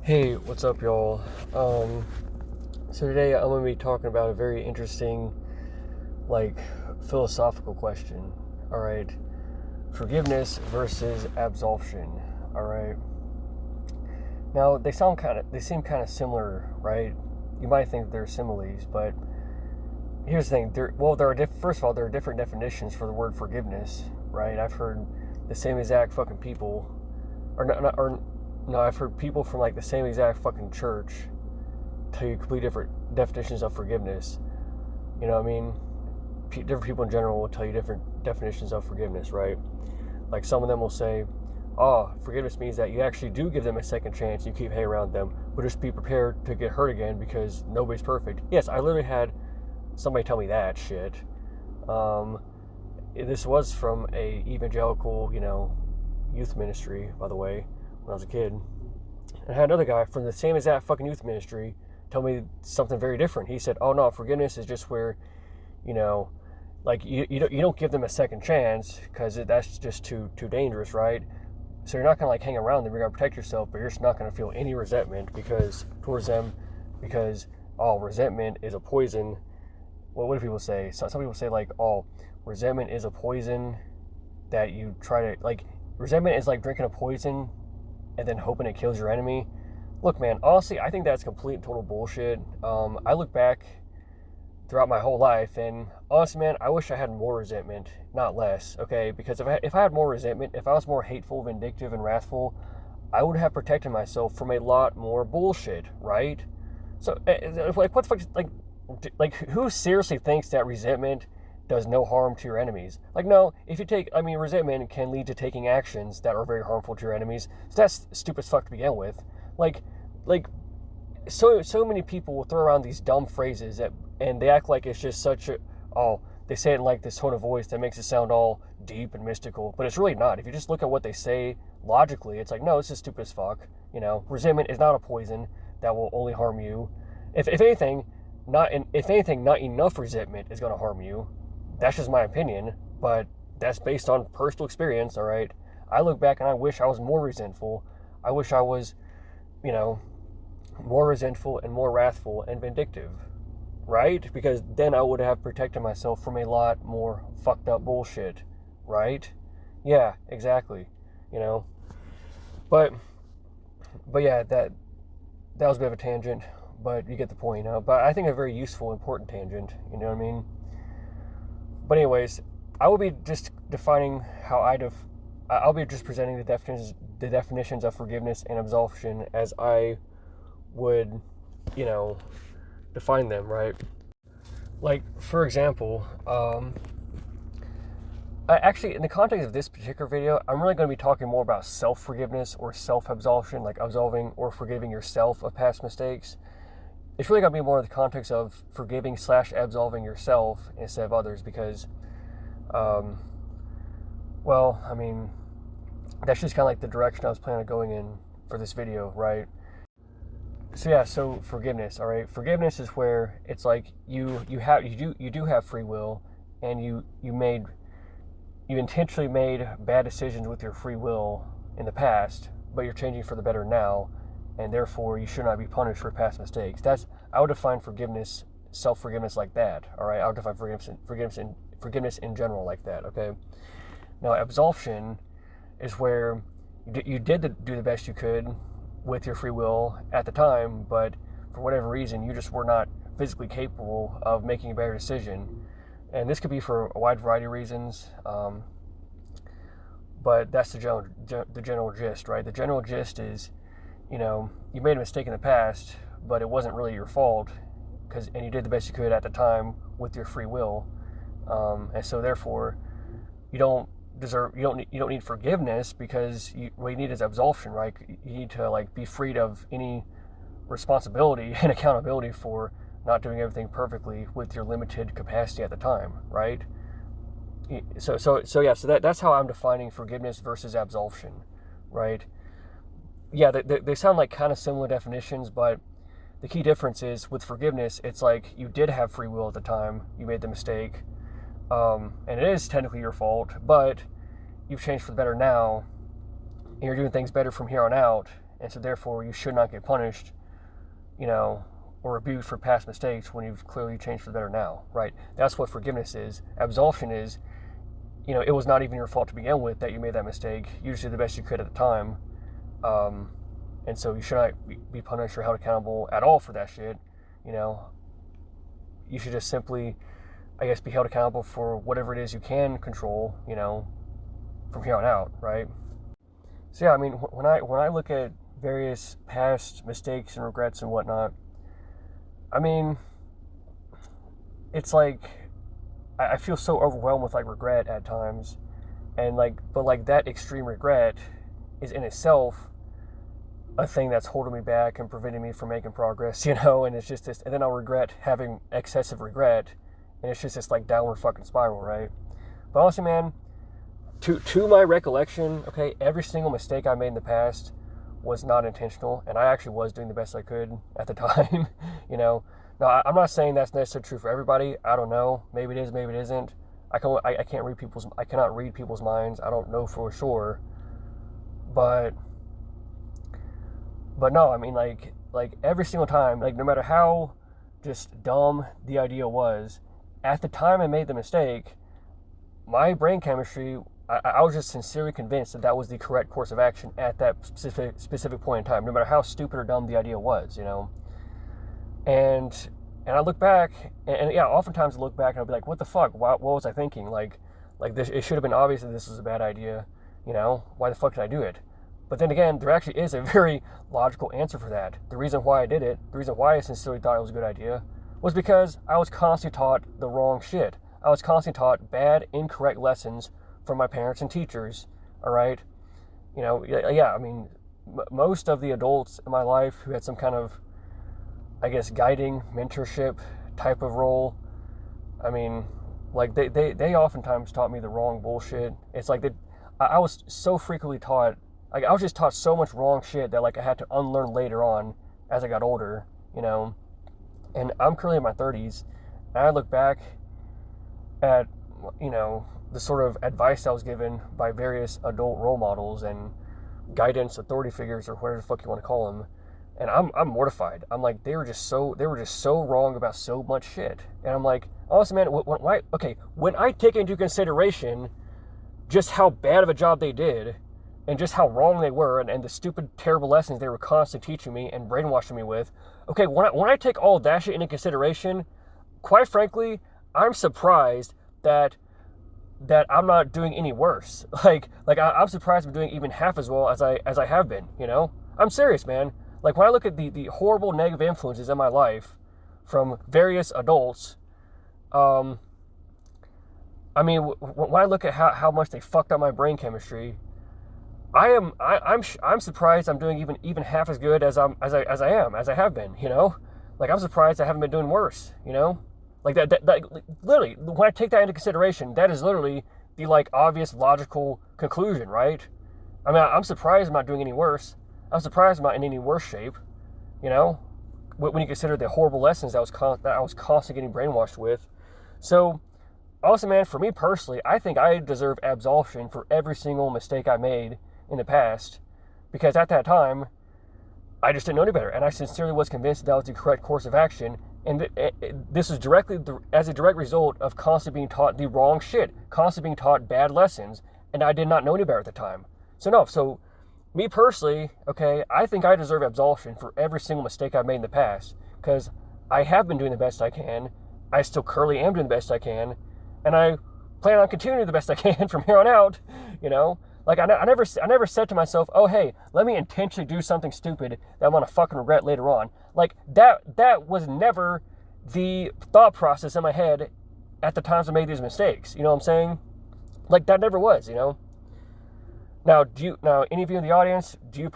Hey, what's up, y'all? So today I'm going to be talking about a very interesting, philosophical question. All right, forgiveness versus absolution. All right. Now they seem kind of similar, right? You might think they're similes, but here's the thing. First of all, there are different definitions for the word forgiveness, right? I've heard the same exact fucking people, no, I've heard people from like the same exact fucking church tell you completely different definitions of forgiveness. You know what I mean? Different people in general will tell you different definitions of forgiveness, right? Like some of them will say, oh, forgiveness means that you actually do give them a second chance, you keep hanging around them, but just be prepared to get hurt again because nobody's perfect. Yes, I literally had somebody tell me that shit. This was from a evangelical, youth ministry, by the way, when I was a kid. And I had another guy from the same exact fucking youth ministry tell me something very different. He said, oh no, forgiveness is just where, you don't give them a second chance because that's just too dangerous, right? So you're not gonna hang around them. You're gonna protect yourself, but you're just not gonna feel any resentment towards them because resentment is a poison. What do people say? Some people say resentment is a poison that you try to resentment is like drinking a poison and then hoping it kills your enemy. Look, man, honestly, I think that's complete and total bullshit. I look back throughout my whole life, and honestly, man, I wish I had more resentment, not less, okay? Because if I had more resentment, if I was more hateful, vindictive, and wrathful, I would have protected myself from a lot more bullshit, right? So, what the fuck, who seriously thinks that resentment does no harm to your enemies? No, resentment can lead to taking actions that are very harmful to your enemies. So that's stupid as fuck to begin with. So many people will throw around these dumb phrases and they act like it's just they say it in this tone of voice that makes it sound all deep and mystical, but it's really not. If you just look at what they say logically, it's no, this is stupid as fuck. Resentment is not a poison that will only harm you. If anything, not enough resentment is going to harm you. That's just my opinion, but that's based on personal experience, all right? I look back and I wish I was more resentful. I wish I was, more resentful and more wrathful and vindictive, right? Because then I would have protected myself from a lot more fucked up bullshit, right? Yeah, exactly, But yeah, that was a bit of a tangent, but you get the point, But I think a very useful, important tangent, you know what I mean? But anyways, I will be just defining I'll be just presenting the definitions of forgiveness and absolution as I would, define them, right? For example, in the context of this particular video, I'm really going to be talking more about self-forgiveness or self-absolution, like absolving or forgiving yourself of past mistakes. It's really going to be more in the context of forgiving/absolving yourself instead of others because, that's just kind of the direction I was planning on going in for this video, right? So yeah, so forgiveness, all right? Forgiveness is where it's you do have free will, and you intentionally made bad decisions with your free will in the past, but you're changing for the better now, and therefore you should not be punished for past mistakes. I would define forgiveness, self-forgiveness like that, all right? I would define forgiveness in general like that, okay? Now, absolution is where you did do the best you could with your free will at the time, but for whatever reason, you just were not physically capable of making a better decision. And this could be for a wide variety of reasons, but that's the general gist, right? The general gist is, you made a mistake in the past, but it wasn't really your fault, and you did the best you could at the time with your free will, and so therefore, you don't need forgiveness because what you need is absolution, right? You need to be freed of any responsibility and accountability for not doing everything perfectly with your limited capacity at the time, right? So that's how I'm defining forgiveness versus absolution, right? Yeah, they sound like kind of similar definitions, but the key difference is with forgiveness, it's you did have free will at the time, you made the mistake, and it is technically your fault, but you've changed for the better now, and you're doing things better from here on out, and so therefore you should not get punished, or rebuked for past mistakes when you've clearly changed for the better now, right? That's what forgiveness is. Absolution is, it was not even your fault to begin with that you made that mistake. You just did the best you could at the time. And so you should not be punished or held accountable at all for that shit. You should just simply, I guess, be held accountable for whatever it is you can control, from here on out, right? So yeah, I mean, when I look at various past mistakes and regrets and whatnot, I mean, it's like I feel so overwhelmed with regret at times, and but that extreme regret is in itself a thing that's holding me back and preventing me from making progress, and it's just this, and then I'll regret having excessive regret, and it's just this downward fucking spiral, right? But honestly, man, to my recollection, okay, every single mistake I made in the past was not intentional, and I actually was doing the best I could at the time. Now, I'm not saying that's necessarily true for everybody. I don't know. Maybe it is, maybe it isn't. I cannot read people's minds. I don't know for sure. But no, I mean, every single time, no matter how just dumb the idea was, at the time I made the mistake, my brain chemistry, I was just sincerely convinced that was the correct course of action at that specific point in time, no matter how stupid or dumb the idea was, And I look back, and yeah, oftentimes I look back and I'll be like, what the fuck? What was I thinking? This, it should have been obvious that this was a bad idea, Why the fuck did I do it? But then again, there actually is a very logical answer for that. The reason why I did it, the reason why I sincerely thought it was a good idea, was because I was constantly taught the wrong shit. I was constantly taught bad, incorrect lessons from my parents and teachers, all right? Yeah, I mean, most of the adults in my life who had some kind of, I guess, guiding mentorship type of role, I mean, they oftentimes taught me the wrong bullshit. It's I was so frequently taught, I was just taught so much wrong shit that I had to unlearn later on as I got older, And I'm currently in my 30s, and I look back at, the sort of advice I was given by various adult role models and guidance authority figures, or whatever the fuck you want to call them, and I'm mortified. I'm like, they were just so wrong about so much shit. And I'm like, honestly, man, when I take into consideration just how bad of a job they did, and just how wrong they were, and the stupid, terrible lessons they were constantly teaching me and brainwashing me with, okay, when I take all that shit into consideration, quite frankly, I'm surprised that I'm not doing any worse. I'm surprised I'm doing even half as well as I have been, I'm serious, man. When I look at the horrible negative influences in my life from various adults, I mean, when I look at how much they fucked up my brain chemistry, I'm surprised I'm doing even half as good as I have been, I'm surprised I haven't been doing worse, that literally, when I take that into consideration, that is literally the obvious logical conclusion, right? I mean, I'm surprised I'm not doing any worse. I'm surprised I'm not in any worse shape, when you consider the horrible lessons that I was constantly getting brainwashed with. So, also, man, for me personally, I think I deserve absolution for every single mistake I made in the past, because at that time, I just didn't know any better, and I sincerely was convinced that was the correct course of action, and this is directly as a direct result of constantly being taught the wrong shit, constantly being taught bad lessons, and I did not know any better at the time. So me personally, okay, I think I deserve absolution for every single mistake I've made in the past, because I have been doing the best I can, I still currently am doing the best I can, and I plan on continuing the best I can from here on out, I never said to myself, oh, hey, let me intentionally do something stupid that I'm going to fucking regret later on. That was never the thought process in my head at the times I made these mistakes. You know what I'm saying? That never was, Now, any of you in the audience, do you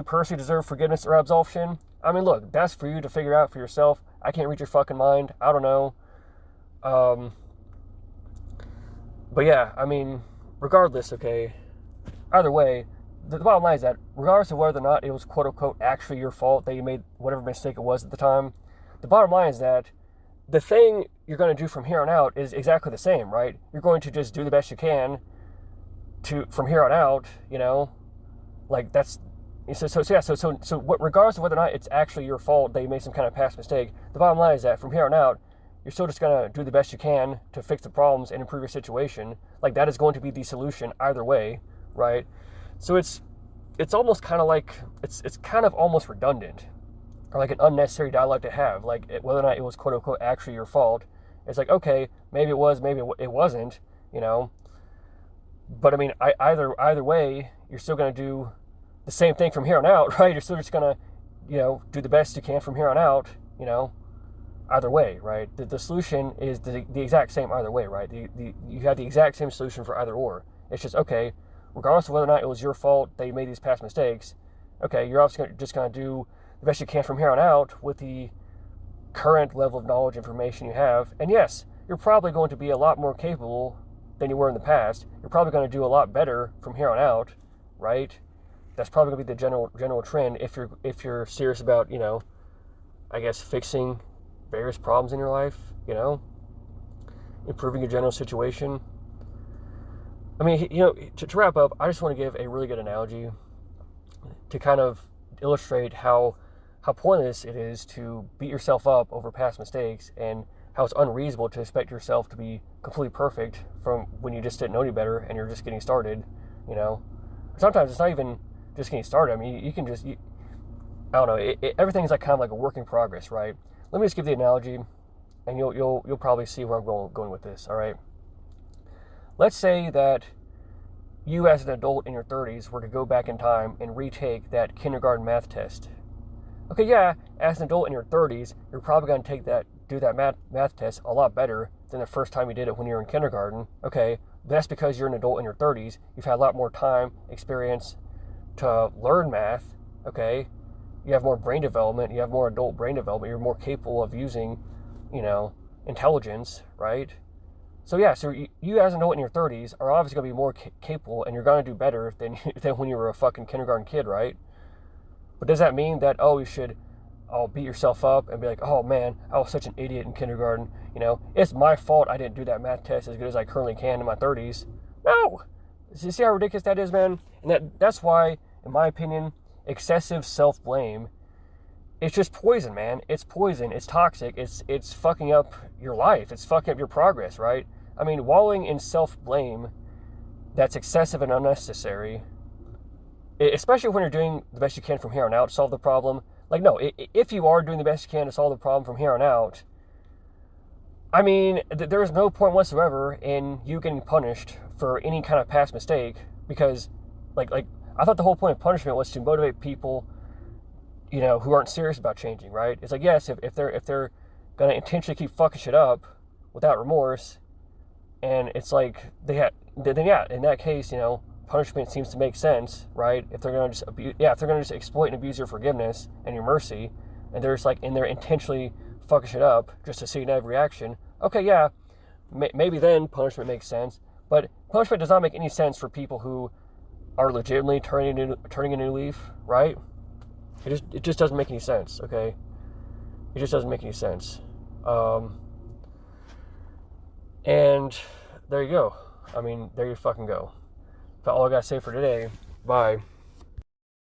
personally deserve forgiveness or absolution? I mean, look, that's for you to figure out for yourself. I can't read your fucking mind. I don't know. But yeah, I mean, regardless, okay, either way, the bottom line is that regardless of whether or not it was quote-unquote actually your fault that you made whatever mistake it was at the time, the bottom line is that the thing you're going to do from here on out is exactly the same, right? You're going to just do the best you can from here on out, that's So what, regardless of whether or not it's actually your fault that you made some kind of past mistake, the bottom line is that from here on out, you're still just going to do the best you can to fix the problems and improve your situation. Like, that is going to be the solution either way, right? So it's almost kind of like, it's kind of almost redundant, or like an unnecessary dialogue to have, like whether or not it was quote unquote actually your fault. It's like, okay, maybe it was, maybe it wasn't, but I mean, either way, you're still going to do the same thing from here on out, right? You're still just going to, do the best you can from here on out, either way, right? The solution is the exact same either way, right? You have the exact same solution for either or. It's just, okay, regardless of whether or not it was your fault that you made these past mistakes, okay, you're obviously just going to do the best you can from here on out with the current level of knowledge, information you have. And yes, you're probably going to be a lot more capable than you were in the past. You're probably going to do a lot better from here on out, right? That's probably going to be the general trend if you're serious about, I guess, fixing various problems in your life, improving your general situation. I mean, to wrap up, I just want to give a really good analogy to kind of illustrate how pointless it is to beat yourself up over past mistakes, and how it's unreasonable to expect yourself to be completely perfect from when you just didn't know any better and you're just getting started, Sometimes it's not even just getting started. I mean, you can just, I don't know, everything's like kind of like a work in progress, right? Let me just give the analogy, and you'll probably see where I'm going with this, all right? Let's say that you as an adult in your 30s were to go back in time and retake that kindergarten math test. Okay, yeah, as an adult in your 30s, you're probably going to do that math test a lot better than the first time you did it when you were in kindergarten. Okay, but that's because you're an adult in your 30s. You've had a lot more time, experience to learn math, okay? You have more brain development. You have more adult brain development. You're more capable of using, intelligence, right? So yeah, so you as an adult in your 30s are obviously going to be more capable, and you're going to do better than when you were a fucking kindergarten kid, right? But does that mean that, you should beat yourself up and be like, oh man, I was such an idiot in kindergarten, it's my fault I didn't do that math test as good as I currently can in my 30s? No! You see how ridiculous that is, man? And that's why, in my opinion, excessive self-blame, it's just poison, man. It's poison. It's toxic. It's fucking up your life. It's fucking up your progress, right? I mean, wallowing in self-blame that's excessive and unnecessary, especially when you're doing the best you can from here on out to solve the problem. Like, no, if you are doing the best you can to solve the problem from here on out, I mean, there is no point whatsoever in you getting punished for any kind of past mistake, because, like I thought the whole point of punishment was to motivate people, who aren't serious about changing, right? It's like, yes, if they're gonna intentionally keep fucking shit up without remorse, and it's like then yeah, in that case, punishment seems to make sense, right? If they're gonna just exploit and abuse your forgiveness and your mercy, and they're just like in there intentionally fucking shit up just to see a negative reaction, okay, yeah, maybe then punishment makes sense. But punishment does not make any sense for people who are legitimately turning a new leaf, right? It just doesn't make any sense, okay? It just doesn't make any sense. And there you go. I mean, there you fucking go. That's all I gotta say for today. Bye.